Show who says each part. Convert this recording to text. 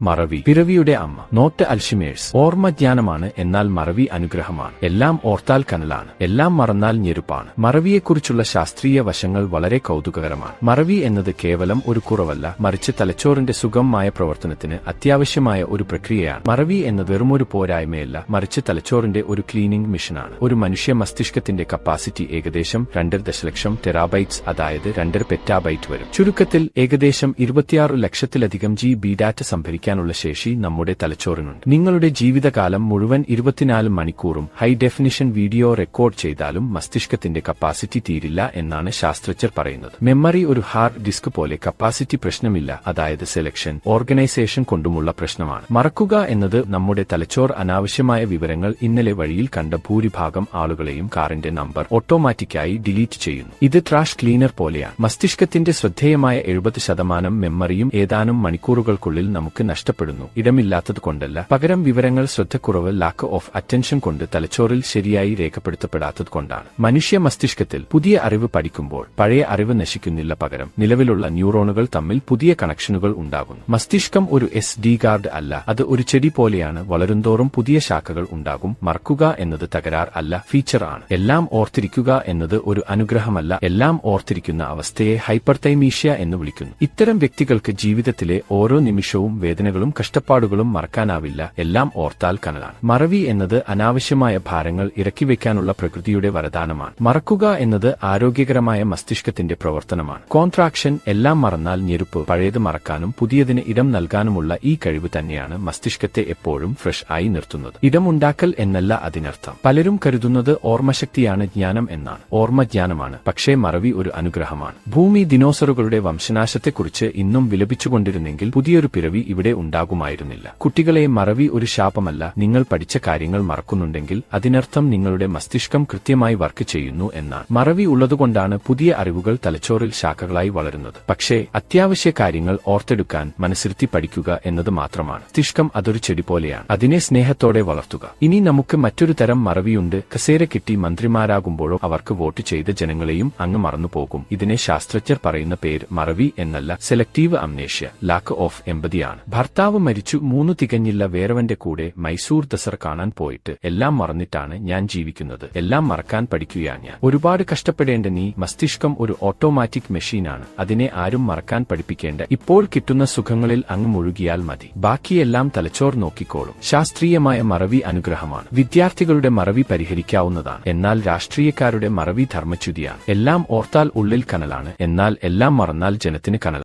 Speaker 1: മറവി പിറവിയുടെ അമ്മ. Not Alzheimer's. ഓർമ്മജ്ഞാനമാണ്, എന്നാൽ മറവി അനുഗ്രഹമാണ്. എല്ലാം ഓർത്താൽ കനലാണ്, എല്ലാം മറന്നാൽ ഞെരുപ്പാണ്. മറവിയെക്കുറിച്ചുള്ള ശാസ്ത്രീയ വശങ്ങൾ വളരെ കൗതുകകരമാണ്. മറവി എന്നത് കേവലം ഒരു കുറവല്ല, മറിച്ച് തലച്ചോറിന്റെ സുഗമമായ പ്രവർത്തനത്തിന് അത്യാവശ്യമായ ഒരു പ്രക്രിയയാണ്. മറവി എന്നത് വെറുമൊരു പോരായ്മയല്ല, മറിച്ച് തലച്ചോറിന്റെ ഒരു ക്ലീനിംഗ് മിഷനാണ്. ഒരു മനുഷ്യ മസ്തിഷ്കത്തിന്റെ കപ്പാസിറ്റി ഏകദേശം 2 ദശലക്ഷം ടെറാബൈറ്റ്സ്, അതായത് 2 പെറ്റാബൈറ്റ് വരും. ചുരുക്കത്തിൽ ഏകദേശം 26 ലക്ഷത്തിലധികം GB ഡാറ്റ സംഭരിക്കാനുള്ള ശേഷി നമ്മുടെ തലച്ചോറിനുണ്ട്. നിങ്ങളുടെ ജീവിതകാലം മുഴുവൻ 24 മണിക്കൂറും ഹൈ ഡെഫിനിഷൻ വീഡിയോ റെക്കോർഡ് ചെയ്താലും മസ്തിഷ്കത്തിന്റെ കപ്പാസിറ്റി തീരില്ല എന്നാണ് ശാസ്ത്രജ്ഞർ പറയുന്നത്. മെമ്മറി ഒരു ഹാർഡ് ഡിസ്ക് പോലെ കപ്പാസിറ്റി പ്രശ്നമില്ല, അതായത് സെലക്ഷൻ, ഓർഗനൈസേഷൻ കൊണ്ടുമുള്ള പ്രശ്നമാണ്. മറക്കുക എന്നത് നമ്മുടെ തലച്ചോർ അനാവശ്യമായ വിവരങ്ങൾ ഇന്നലെ വഴിയിൽ കണ്ട ഭൂരിഭാഗം ആളുകളെയും കാറിന്റെ നമ്പർ ഓട്ടോമാറ്റിക്കായി ഡിലീറ്റ് ചെയ്യുന്നു. ഇത് ട്രാഷ് ക്ലീനർ പോലെയാണ്. മസ്തിഷ്കത്തിന്റെ ശ്രദ്ധേയമായ 70% മെമ്മറിയും ഏതാനും മണിക്കൂറുകൾക്കുള്ളിൽ നമുക്ക് നഷ്ടപ്പെടുന്നു. ഇടമില്ലാത്തതുകൊണ്ടല്ല, പകരം വിവരങ്ങൾ ശ്രദ്ധക്കുറവ്, ലാക്ക് ഓഫ് അറ്റൻഷൻ കൊണ്ട് തലച്ചോറിൽ ശരിയായി രേഖപ്പെടുത്തപ്പെടാത്തതുകൊണ്ടാണ്. മനുഷ്യ മസ്തിഷ്കത്തിൽ പുതിയ അറിവ് പഠിക്കുമ്പോൾ പഴയ അറിവ് നശിക്കുന്നില്ല, പകരം നിലവിലുള്ള ന്യൂറോണുകൾ തമ്മിൽ പുതിയ കണക്ഷനുകൾ ഉണ്ടാകുന്നു. മസ്തിഷ്കം ഒരു SD കാർഡ് അല്ല, അത് ഒരു ചെടി പോലെയാണ്. വളരുന്തോറും പുതിയ ശാഖകൾ ഉണ്ടാകും. മറക്കുക എന്നത് തകരാർ അല്ല, ഫീച്ചർ ആണ്. എല്ലാം ഓർത്തിരിക്കുക എന്നത് ഒരു അനുഗ്രഹമല്ല, എല്ലാം ഓർത്തിരിക്കുന്ന അവസ്ഥയെ ഹൈപ്പർതൈമീഷ്യ എന്ന് വിളിക്കുന്നു. ഇത്തരം വ്യക്തികൾക്ക് ജീവിതത്തിലെ ഓരോ നിമിഷവും വേദനകളും കഷ്ടപ്പാടുകളും മറക്കാനാവില്ല. എല്ലാം ഓർത്താൽ കനലാണ്. മറവി എന്നത് അനാവശ്യമായ ഭാരങ്ങൾ ഇറക്കിവെക്കാനുള്ള പ്രകൃതിയുടെ വരദാനമാണ്. മറക്കുക എന്നത് ആരോഗ്യകരമായ മസ്തിഷ്കത്തിന്റെ പ്രവർത്തനമാണ്. കോൺട്രാക്ഷൻ, എല്ലാം മറന്നാൽ ഞെരുപ്പ്. പഴയത് മറക്കാനും പുതിയതിന് ഇടം നൽകാനുമുള്ള ഈ കഴിവ് തന്നെയാണ് മസ്തിഷ്കത്തെ എപ്പോഴും ഫ്രഷ് ആയി നിർത്തുന്നത്. ഇടമുണ്ടാക്കൽ എന്നല്ല അതിനർത്ഥം. പലരും കരുതുന്നത് ഓർമ്മശക്തിയാണ് ജ്ഞാനം എന്നാണ്. ഓർമ്മജ്ഞാനമാണ്, പക്ഷേ മറവി ഒരു അനുഗ്രഹമാണ്. ഭൂമി ദിനോസറുകളുടെ വംശനാശത്തെക്കുറിച്ച് ഇന്നും വിലപിച്ചുകൊണ്ടിരുന്നെങ്കിൽ പുതിയൊരു പിറവി ഇവിടെ ഉണ്ടാകുമായിരുന്നില്ല. കുട്ടികളെ, മറവി ഒരു ശാപമല്ല. നിങ്ങൾ പഠിച്ച കാര്യങ്ങൾ മറക്കുന്നുണ്ടെങ്കിൽ അതിനർത്ഥം നിങ്ങളുടെ മസ്തിഷ്കം കൃത്യമായി വർക്ക് ചെയ്യുന്നു എന്നാണ്. മറവി ഉള്ളതുകൊണ്ടാണ് പുതിയ അറിവുകൾ തലച്ചോറിൽ ശാഖകളായി വളരുന്നത്. പക്ഷേ അത്യാവശ്യ കാര്യങ്ങൾ ഓർത്തെടുക്കാൻ മനസ്സിരുത്തി പഠിക്കുക എന്നത് മാത്രമാണ്. മസ്തിഷ്കം അതൊരു ചെടി പോലെയാണ്, അതിനെ സ്നേഹത്തോടെ വളർത്തുക. ഇനി നമുക്ക് മറ്റൊരു തരം മറവിയുണ്ട്. കസേര കിട്ടി മന്ത്രിമാരാകുമ്പോഴോ അവർക്ക് വോട്ട് ചെയ്ത ജനങ്ങളെയും അങ്ങ് മറന്നുപോകും. ഇതിനെ ശാസ്ത്രജ്ഞർ പറയുന്ന പേര് മറവി എന്നല്ല, സെലക്ടീവ് അംനേഷ്യ, ലാക്ക് ഓഫ് എമ്പതി ആണ്. ഭർത്താവ് മരിച്ചു, 3 തികഞ്ഞില്ല, വേറവന്റെ കൂടെ മൈസൂർ ദസറ കാണാൻ പോയിട്ട് എല്ലാം മറന്നിട്ടാണ് ഞാൻ ജീവിക്കുന്നത്. എല്ലാം മറക്കാൻ പഠിക്കുകയാണ് ഞാൻ. ഒരുപാട് കഷ്ടപ്പെടേണ്ട നീ. മസ്തിഷ്കം ഒരു ഓട്ടോമാറ്റിക് മെഷീനാണ്, അതിനെ ആരും മറക്കാൻ പഠിപ്പിക്കേണ്ട. ഇപ്പോൾ കിട്ടുന്ന സുഖങ്ങളിൽ അങ്ങ് മുഴുകിയാൽ മതി, ബാക്കിയെല്ലാം തലച്ചോർ നോക്കിക്കോളും. ശാസ്ത്രീയമായ മറവി അനുഗ്രഹമാണ്. വിദ്യാർത്ഥികളുടെ മറവി പരിഹരിക്കാവുന്നതാണ്, എന്നാൽ രാഷ്ട്രീയക്കാരുടെ മറവി ധർമ്മച്യുതിയാണ്. എല്ലാം ഓർത്താൽ ഉള്ളിൽ കനലാണ്, എന്നാൽ എല്ലാം മറന്നാൽ ജനത്തിന് കനൽ.